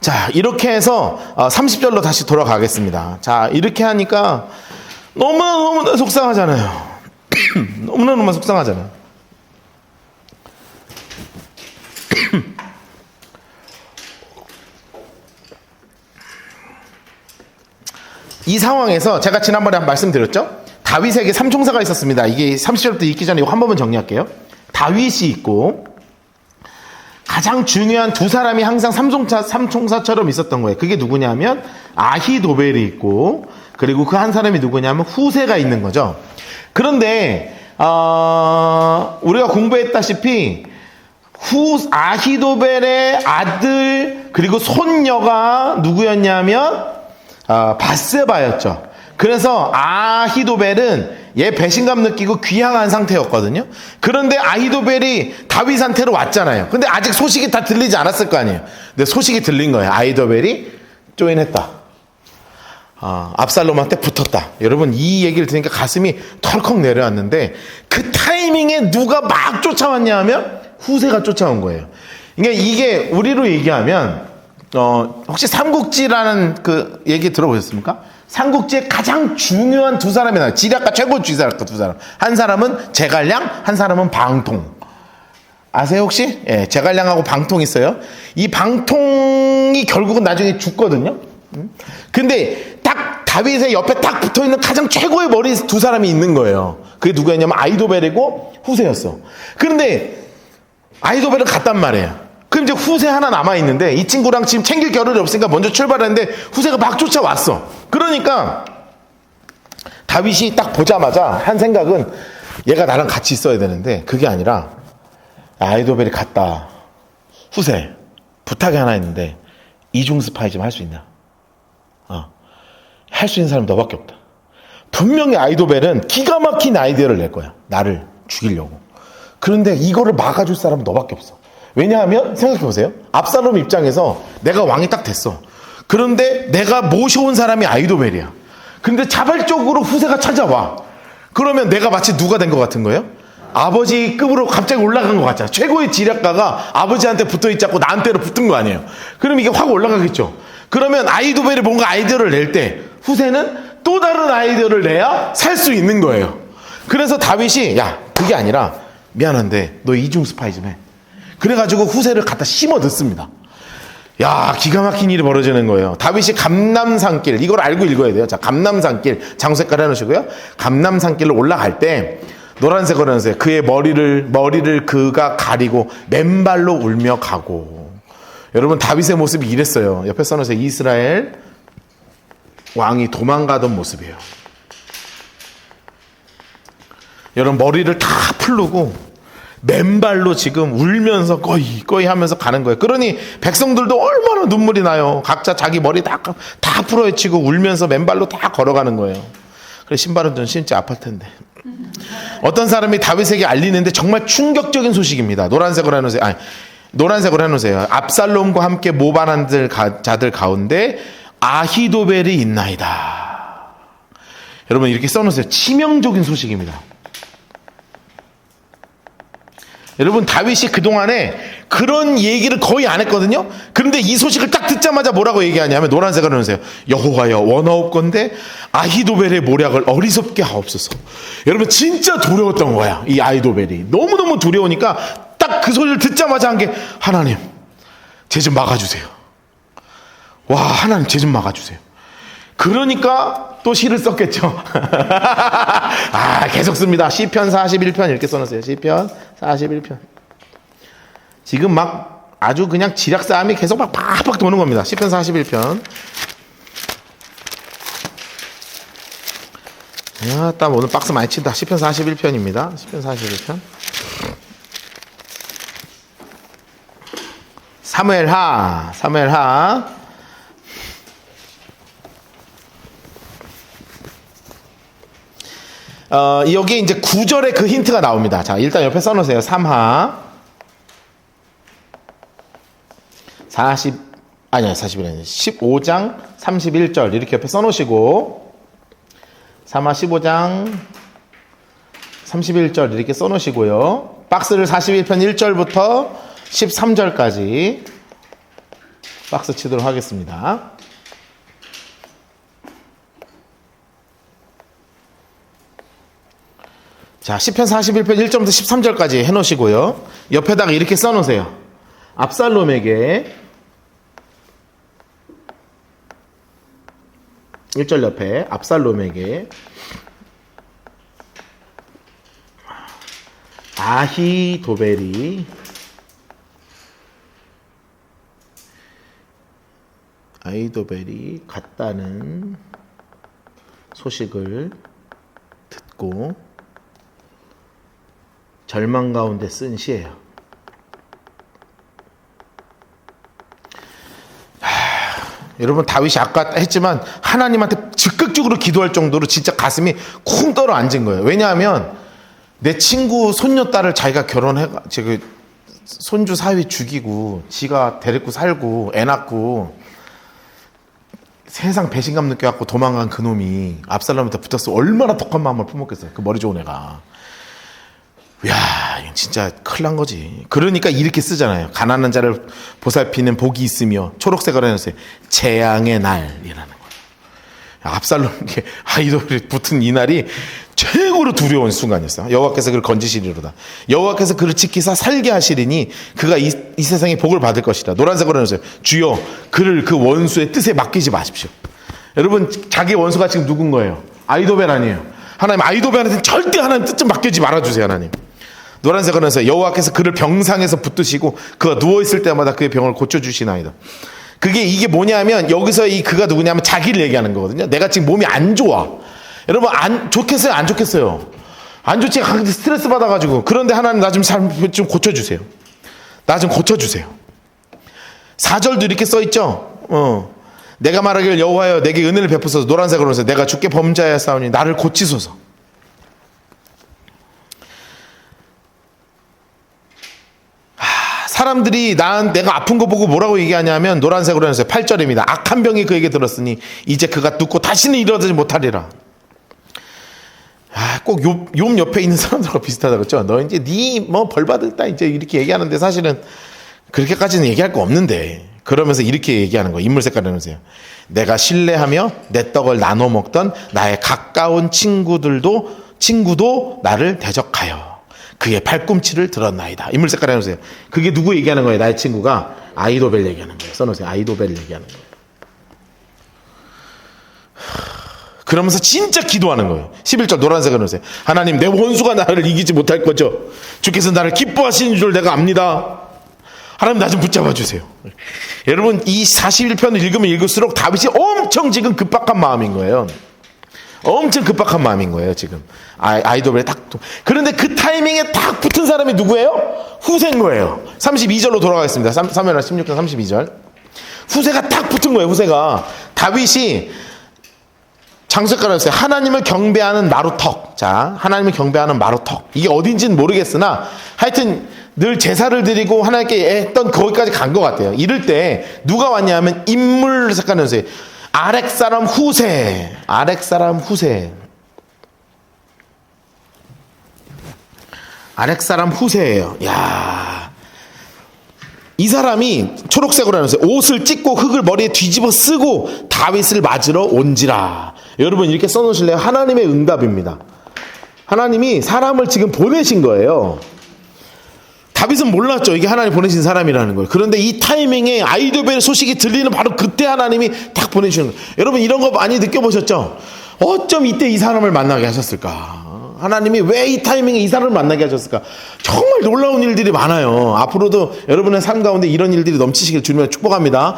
자, 이렇게 해서 30절로 다시 돌아가겠습니다. 자, 이렇게 하니까 너무나 속상하잖아요. 너무나 속상하잖아요. 이 상황에서 제가 지난번에 말씀드렸죠? 다윗에게 삼총사가 있었습니다. 이게 30절부터 읽기 전에 이거 한 번만 정리할게요. 다윗이 있고 가장 중요한 두 사람이 항상 삼총사처럼 있었던 거예요. 그게 누구냐면 아히도벨이 있고 그리고 그 한 사람이 누구냐면 후세가 있는 거죠. 그런데 우리가 공부했다시피 아히도벨의 아들 그리고 손녀가 누구였냐면 바세바였죠. 그래서 아히도벨은 얘 배신감 느끼고 귀향한 상태였거든요. 그런데 아히도벨이 다윗한테로 왔잖아요. 근데 아직 소식이 다 들리지 않았을 거 아니에요. 근데 소식이 들린 거예요. 아히도벨이 조인했다. 압살롬한테 붙었다. 여러분 이 얘기를 들으니까 가슴이 털컥 내려왔는데 그 타이밍에 누가 막 쫓아왔냐 하면 후세가 쫓아온 거예요. 그러니까 이게 우리로 얘기하면 혹시 삼국지라는 그 얘기 들어보셨습니까? 삼국지에 가장 중요한 두 사람이 나와요. 지략가 최고 지략가 두 사람. 한 사람은 제갈량, 한 사람은 방통. 아세요 혹시? 예, 제갈량하고 방통 있어요. 이 방통이 결국은 나중에 죽거든요. 근데 딱 다윗의 옆에 딱 붙어있는 가장 최고의 머리 두 사람이 있는 거예요. 그게 누구였냐면 아히도벨이고 후세였어. 그런데 아히도벨은 갔단 말이에요. 그럼 이제 후세 하나 남아있는데 이 친구랑 지금 챙길 겨를이 없으니까 먼저 출발했는데 후세가 막 쫓아왔어. 그러니까 다윗이 딱 보자마자 한 생각은 얘가 나랑 같이 있어야 되는데 그게 아니라 아히도벨이 갔다. 후세 부탁이 하나 있는데 이중 스파이 좀 할 수 있나? 할 수 있는 사람 너밖에 없다. 분명히 아히도벨은 기가 막힌 아이디어를 낼 거야. 나를 죽이려고. 그런데 이거를 막아줄 사람은 너밖에 없어. 왜냐하면 생각해보세요. 압살롬 입장에서 내가 왕이 딱 됐어. 그런데 내가 모셔온 사람이 아히도벨이야. 근데 자발적으로 후세가 찾아와. 그러면 내가 마치 누가 된 것 같은 거예요? 아버지 급으로 갑자기 올라간 것 같잖아. 최고의 지략가가 아버지한테 붙어있지 않고 나한테로 붙은 거 아니에요. 그럼 이게 확 올라가겠죠. 그러면 아히도벨이 뭔가 아이디어를 낼 때 후세는 또 다른 아이디어를 내야 살 수 있는 거예요. 그래서 다윗이 야 그게 아니라 미안한데 너 이중 스파이 좀 해. 그래가지고 후세를 갖다 심어 넣습니다. 야 기가 막힌 일이 벌어지는 거예요. 다윗이 감람산길 이걸 알고 읽어야 돼요. 자 감람산길 장색깔 해놓으시고요. 감람산길로 올라갈 때 노란색으로 해놓으세요. 그의 머리를 그가 가리고 맨발로 울며 가고. 여러분 다윗의 모습이 이랬어요. 옆에 써놓으세요. 이스라엘 왕이 도망가던 모습이에요. 여러분 머리를 다 풀르고 맨발로 지금 울면서 꺼이 하면서 가는 거예요. 그러니 백성들도 얼마나 눈물이 나요. 각자 자기 머리 다 풀어헤치고 울면서 맨발로 다 걸어가는 거예요. 그래 신발은 좀 신지 아플 텐데. 어떤 사람이 다윗에게 알리는데 정말 충격적인 소식입니다. 노란색으로 해놓으세요. 압살롬과 함께 모반한 자들 가운데 아히도벨이 있나이다. 여러분 이렇게 써놓으세요. 치명적인 소식입니다. 여러분 다윗이 그동안에 그런 얘기를 거의 안 했거든요. 그런데 이 소식을 딱 듣자마자 뭐라고 얘기하냐면 노란색으로 해놓으세요. 여호와여 원하옵건대 아히도벨의 모략을 어리석게 하옵소서. 여러분 진짜 두려웠던 거야. 이 아히도벨이 너무너무 두려우니까 딱 그 소리를 듣자마자 한 게 하나님 쟤 좀 막아주세요. 와 하나님 쟤 좀 막아주세요. 그러니까 또 시를 썼겠죠. 계속 씁니다. 시편 41편 이렇게 써놓으세요. 시편 41편. 지금 막 아주 그냥 지략 싸움이 계속 막 팍팍 도는 겁니다. 시편 41편. 야, 딱 오늘 박스 많이 친다. 시편 41편입니다. 시편 41편. 사무엘하. 여기 이제 9절에 그 힌트가 나옵니다. 자, 일단 옆에 써놓으세요. 3하. 15장 31절 이렇게 옆에 써놓으시고 3하 15장 31절 이렇게 써놓으시고요. 박스를 41편 1절부터 13절까지 박스 치도록 하겠습니다. 자, 시편 41편 1절부터 13절까지 해놓으시고요. 옆에다가 이렇게 써놓으세요. 압살롬에게 1절 옆에 압살롬에게 아히도벨이 갔다는 소식을 듣고 절망 가운데 쓴 시예요. 여러분 다윗이 아까 했지만 하나님한테 적극적으로 기도할 정도로 진짜 가슴이 쿵 떨어 앉은 거예요. 왜냐하면 내 친구 손녀딸을 자기가 제 손주 사위 죽이고 지가 데리고 살고 애 낳고 세상 배신감 느껴갖고 도망간 그 놈이 압살롬한테 붙었어. 얼마나 독한 마음을 품었겠어요. 그 머리 좋은 애가. 야, 이건 진짜 큰일 난 거지. 그러니까 이렇게 쓰잖아요. 가난한 자를 보살피는 복이 있으며 초록색으로 해놨어요. 재앙의 날이라는 거예요. 압살롬에게 아이돌이 붙은 이 날이 최고로 두려운 순간이었어요. 여호와께서 그를 건지시리로다. 여호와께서 그를 지키사 살게 하시리니 그가 이 세상에 복을 받을 것이다. 노란색으로 해놨어요. 주여 그를 그 원수의 뜻에 맡기지 마십시오. 여러분 자기 원수가 지금 누군 거예요? 아이도벨 아니에요. 하나님 아이도벨한테 절대 하나님 뜻 좀 맡기지 말아주세요. 하나님. 노란색으로 해서 여호와께서 그를 병상에서 붙드시고 그가 누워있을 때마다 그의 병을 고쳐주시나이다. 이게 뭐냐면 여기서 이 그가 누구냐면 자기를 얘기하는 거거든요. 내가 지금 몸이 안 좋아. 여러분 안 좋겠어요? 안 좋겠어요? 안 좋지. 강제 스트레스 받아가지고. 그런데 하나님 나 좀 고쳐주세요. 나 좀 고쳐주세요. 4절도 이렇게 써있죠. 내가 말하길 여호와여 내게 은혜를 베푸소서. 노란색으로 해서 내가 주께 범죄하였사오니 나를 고치소서. 사람들이 내가 아픈 거 보고 뭐라고 얘기하냐면 노란색으로 해서 8절입니다. 악한 병이 그에게 들었으니 이제 그가 눕고 다시는 일어나지 못하리라. 꼭 욥 옆에 있는 사람들과 비슷하다 그랬죠. 너 이제 벌 받을다 이제 이렇게 얘기하는데 사실은 그렇게까지는 얘기할 거 없는데 그러면서 이렇게 얘기하는 거예요. 인물 색깔을 해놓으세요. 내가 신뢰하며 내 떡을 나눠 먹던 나의 가까운 친구도 나를 대적하여 그의 발꿈치를 들었나이다. 인물 색깔 해놓으세요. 그게 누구 얘기하는 거예요? 나의 친구가 아이도벨 얘기하는 거예요. 써놓으세요. 아이도벨 얘기하는 거예요. 그러면서 진짜 기도하는 거예요. 11절 노란색을 넣으세요. 하나님 내 원수가 나를 이기지 못할 거죠. 주께서 나를 기뻐하시는 줄 내가 압니다. 하나님 나 좀 붙잡아 주세요. 여러분 이 41편을 읽으면 읽을수록 다윗이 엄청 지금 급박한 마음인 거예요. 엄청 급박한 마음인 거예요 지금. 아이도벨에 딱. 그런데 그 타이밍에 딱 붙은 사람이 누구예요? 후세인 거예요. 32절로 돌아가겠습니다. 사무엘하 16장 32절. 후세가 딱 붙은 거예요. 후세가. 다윗이 장색깔을 했어요. 하나님을 경배하는 마루턱. 자, 하나님을 경배하는 마루턱. 이게 어딘지는 모르겠으나 하여튼 늘 제사를 드리고 하나님께 했던 거기까지 간 것 같아요. 이럴 때 누가 왔냐면 인물 색깔을 했어요. 아렉 사람 후세. 아렉 사람 후세. 아렉 사람 후세예요. 야, 이 사람이 초록색으로 해놨어요. 옷을 찢고 흙을 머리에 뒤집어 쓰고 다윗을 맞으러 온지라. 여러분 이렇게 써놓으실래요? 하나님의 응답입니다. 하나님이 사람을 지금 보내신 거예요. 다윗은 몰랐죠. 이게 하나님 보내신 사람이라는 걸. 그런데 이 타이밍에 아이도벨 소식이 들리는 바로 그때 하나님이 딱 보내주시는 거예요. 여러분 이런 거 많이 느껴보셨죠? 어쩜 이때 이 사람을 만나게 하셨을까? 하나님이 왜 이 타이밍에 이 사람을 만나게 하셨을까? 정말 놀라운 일들이 많아요. 앞으로도 여러분의 삶 가운데 이런 일들이 넘치시길 주님을 축복합니다.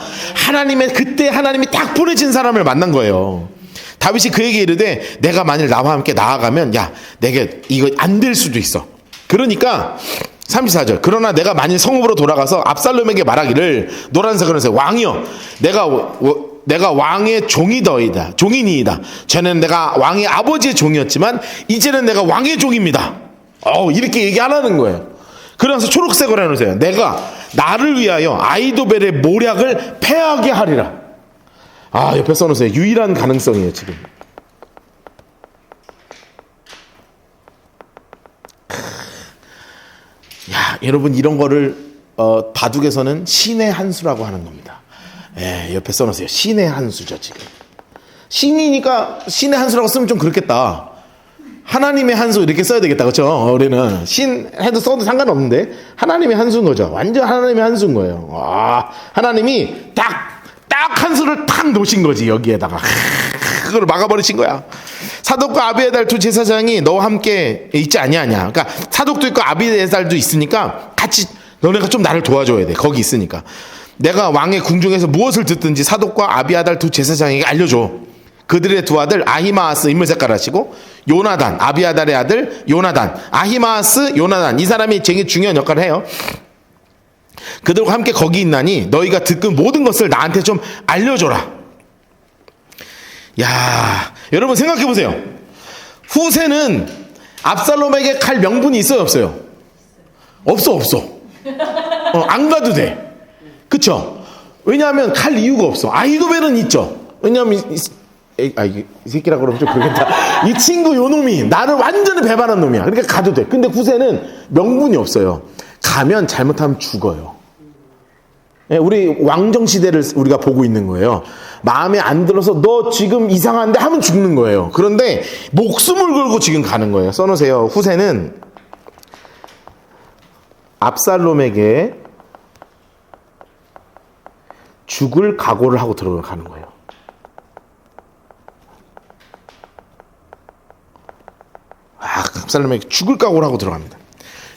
그때 하나님이 딱 보내신 사람을 만난 거예요. 다윗이 그에게 이르되 내가 만일 나와 함께 나아가면 야 내게 이거 안 될 수도 있어. 그러니까 34절 그러나 내가 만일 성읍으로 돌아가서 압살롬에게 말하기를 노란색으로 해서 왕이여 내가 왕의 종이니이다. 전에는 내가 왕의 아버지의 종이었지만 이제는 내가 왕의 종입니다. 이렇게 얘기 안 하는 거예요. 그러면서 초록색으로 해놓으세요. 내가 나를 위하여 아이도벨의 모략을 패하게 하리라. 옆에 써놓으세요. 유일한 가능성이에요 지금. 야, 여러분 이런 거를 바둑에서는 신의 한 수라고 하는 겁니다. 옆에 써놓으세요. 신의 한 수죠 지금. 신이니까 신의 한 수라고 쓰면 좀 그렇겠다. 하나님의 한 수 이렇게 써야 되겠다, 그렇죠? 우리는 신 해도 써도 상관없는데 하나님의 한 수인 거죠. 완전 하나님의 한 수인 거예요. 하나님이 딱 한 수를 탁 놓으신 거지 여기에다가. 그걸 막아버리신 거야. 사독과 아비에달 두 제사장이 너와 함께 있지 아니하냐. 그러니까 사독도 있고 아비에달도 있으니까 같이 너네가 좀 나를 도와줘야 돼. 거기 있으니까. 내가 왕의 궁중에서 무엇을 듣든지 사독과 아비아달 두 제사장에게 알려줘. 그들의 두 아들 아히마아스 인물 색깔 하시고 요나단 아비아달의 아들 요나단 아히마아스 요나단 이 사람이 되게 중요한 역할을 해요. 그들과 함께 거기 있나니 너희가 듣은 모든 것을 나한테 좀 알려줘라. 야, 여러분 생각해 보세요. 후세는 압살롬에게 갈 명분이 있어요, 없어요? 없어. 안 가도 돼. 그쵸? 왜냐하면 갈 이유가 없어. 아이도벨은 있죠. 왜냐하면 이 새끼라 그러면 좀 그러겠다. 이 친구 요 놈이 나를 완전히 배반한 놈이야. 그러니까 가도 돼. 근데 후세는 명분이 없어요. 가면 잘못하면 죽어요. 우리 왕정 시대를 우리가 보고 있는 거예요. 마음에 안 들어서 너 지금 이상한데 하면 죽는 거예요. 그런데 목숨을 걸고 지금 가는 거예요. 써놓으세요. 후세는 압살롬에게 죽을 각오를 하고 들어가는 거예요. 압살롬에게 죽을 각오를 하고 들어갑니다.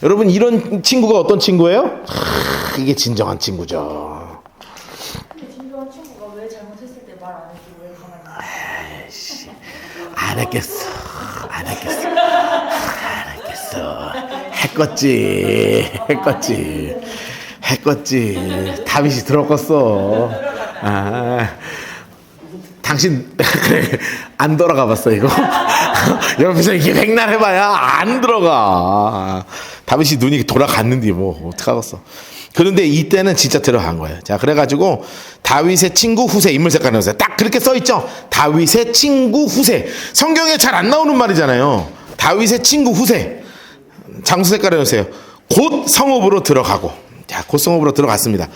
여러분, 이런 친구가 어떤 친구예요? 이게 진정한 친구죠. 근데 진정한 친구가 왜 잘못했을 때 말 안 해주고 왜 가만히 있어? 안 했겠어. 했겠지. 다윗이 들었겠어. 당신 안 돌아가 봤어 이거? 옆에서 이렇게 백날 해봐야 안 들어가. 다윗이 눈이 돌아갔는데 뭐 어떡하겠어. 그런데 이때는 진짜 들어간 거예요. 자, 그래가지고 다윗의 친구 후세, 인물 색깔 넣으세요. 딱 그렇게 써있죠. 다윗의 친구 후세. 성경에 잘 안 나오는 말이잖아요. 다윗의 친구 후세. 장수 색깔에 넣으세요. 곧 성읍으로 들어가고. 자, 곧 성읍으로 들어갔습니다.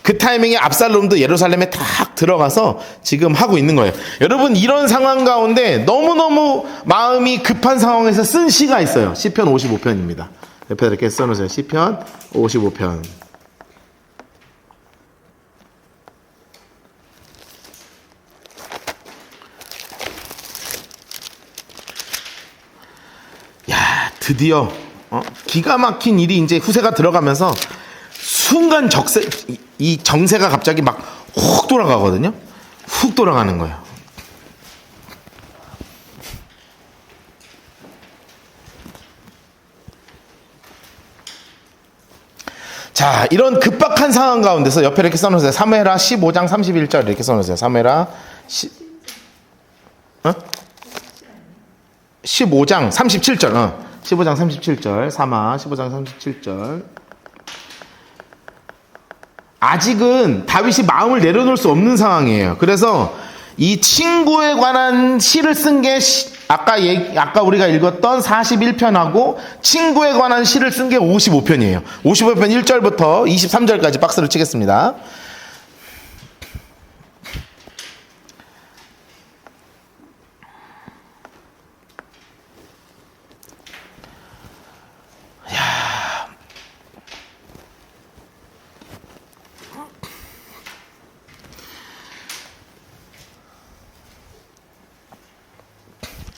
그 타이밍에 압살롬도 예루살렘에 탁 들어가서 지금 하고 있는 거예요. 여러분, 이런 상황 가운데 너무너무 마음이 급한 상황에서 쓴 시가 있어요. 시편 55편입니다. 옆에 이렇게 써놓으세요. 시편 55편. 야, 드디어 기가 막힌 일이 이제 후세가 들어가면서 순간 이 정세가 갑자기 막 훅 돌아가거든요. 훅 돌아가는 거예요. 자, 이런 급박한 상황 가운데서 옆에 이렇게 써놓으세요. 사무엘하 15장 31절 이렇게 써놓으세요. 사무엘하 15장 37절. 15장 37절. 사마 15장 37절. 아직은 다윗이 마음을 내려놓을 수 없는 상황이에요. 그래서 이 친구에 관한 시를 쓴 게 아까 우리가 읽었던 41편하고 친구에 관한 시를 쓴 게 55편이에요. 55편 1절부터 23절까지 박스를 치겠습니다.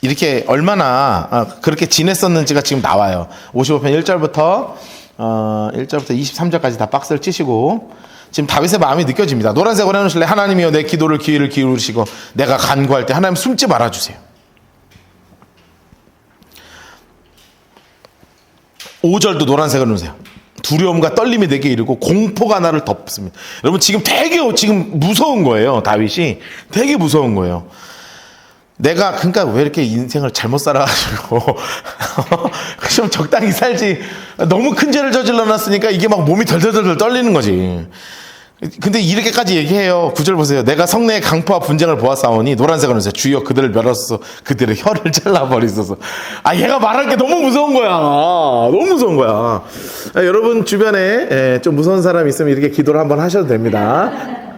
이렇게 얼마나 그렇게 지냈었는지가 지금 나와요. 55편 1절부터 23절까지 다 박스를 치시고 지금 다윗의 마음이 느껴집니다. 노란색으로 해놓으실래? 하나님이여 내 기도를 귀를 기울이시고 내가 간구할 때 하나님 숨지 말아주세요. 5절도 노란색을 놓으세요. 두려움과 떨림이 내게 이르고 공포가 나를 덮습니다. 여러분, 지금 무서운 거예요. 다윗이 되게 무서운 거예요. 내가 그러니까 왜 이렇게 인생을 잘못 살아가지고 좀 적당히 살지, 너무 큰 죄를 저질러 놨으니까 이게 막 몸이 덜덜덜 떨리는 거지. 근데 이렇게까지 얘기해요. 9절 보세요. 내가 성내의 강포와 분쟁을 보았사오니 노란색을 놓으세요. 주여 그들을 멸하소서 그들의 혀를 잘라버리소서. 얘가 말할 게 너무 무서운 거야. 너무 무서운 거야. 여러분 주변에 좀 무서운 사람 있으면 이렇게 기도를 한번 하셔도 됩니다.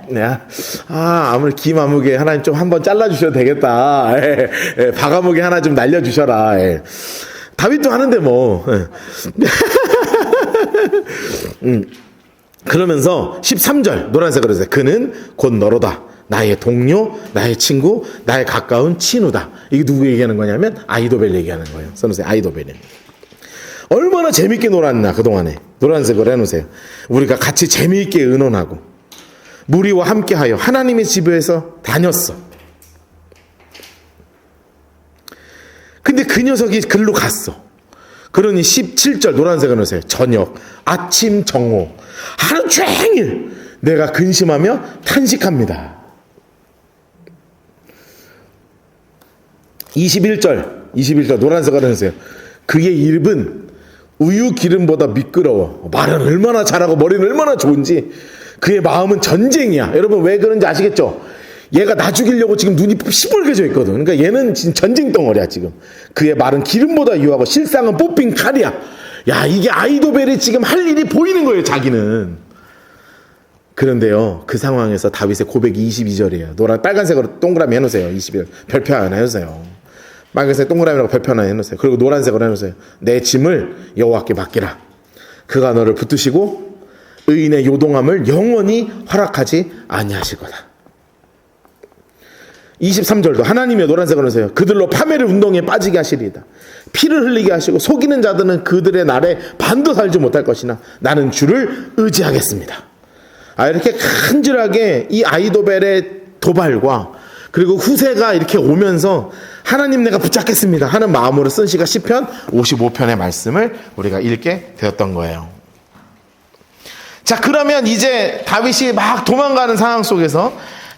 네. 아무리 기마무게 하나님 좀 한번 잘라주셔도 되겠다. 바가무게 하나 좀 날려주셔라. 다윗도 하는데 뭐. 그러면서 13절 노란색으로 해서 그는 곧 너로다. 나의 동료, 나의 친구, 나의 가까운 친우다. 이게 누구 얘기하는 거냐면 아이도벨 얘기하는 거예요. 써놓으세요. 아이도벨이. 얼마나 재밌게 놀았나 그동안에. 노란색으로 해놓으세요. 우리가 같이 재미있게 의논하고 무리와 함께하여 하나님의 집에서 다녔어. 근데 그 녀석이 글로 갔어. 그러니 17절 노란색을 넣으세요. 저녁, 아침, 정오. 하루 종일 내가 근심하며 탄식합니다. 21절 노란색을 넣으세요. 그의 입은 우유 기름보다 미끄러워. 말은 얼마나 잘하고 머리는 얼마나 좋은지 그의 마음은 전쟁이야. 여러분 왜 그런지 아시겠죠? 얘가 나 죽이려고 지금 눈이 시뻘개져 있거든. 그러니까 얘는 지금 전쟁 덩어리야 지금. 그의 말은 기름보다 유하고 실상은 뽑힌 칼이야. 야, 이게 아이도벨이 지금 할 일이 보이는 거예요, 자기는. 그런데요, 그 상황에서 다윗의 고백이 22절이에요. 빨간색으로 동그라미 해놓으세요. 21절 별표 하나 해놓으세요. 빨간색 동그라미라고 별표 하나 해놓으세요. 그리고 노란색으로 해놓으세요. 내 짐을 여호와께 맡기라. 그가 너를 붙드시고 의인의 요동함을 영원히 허락하지 아니하실 거다. 23절도 하나님의 노란색으로 해놓으세요. 그들로 파멸의 운동에 빠지게 하시리이다. 피를 흘리게 하시고 속이는 자들은 그들의 날에 반도 살지 못할 것이나 나는 주를 의지하겠습니다. 이렇게 간절하게 이 아이도벨의 도발과 그리고 후세가 이렇게 오면서 하나님 내가 붙잡겠습니다 하는 마음으로 쓴 시가 시편 55편의 말씀을 우리가 읽게 되었던 거예요. 자, 그러면 이제 다윗이 막 도망가는 상황 속에서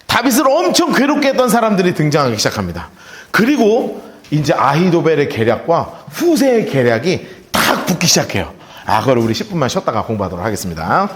다윗을 엄청 괴롭게 했던 사람들이 등장하기 시작합니다. 그리고 이제 아히도벨의 계략과 후세의 계략이 딱 붙기 시작해요. 그걸 우리 10분만 쉬었다가 공부하도록 하겠습니다.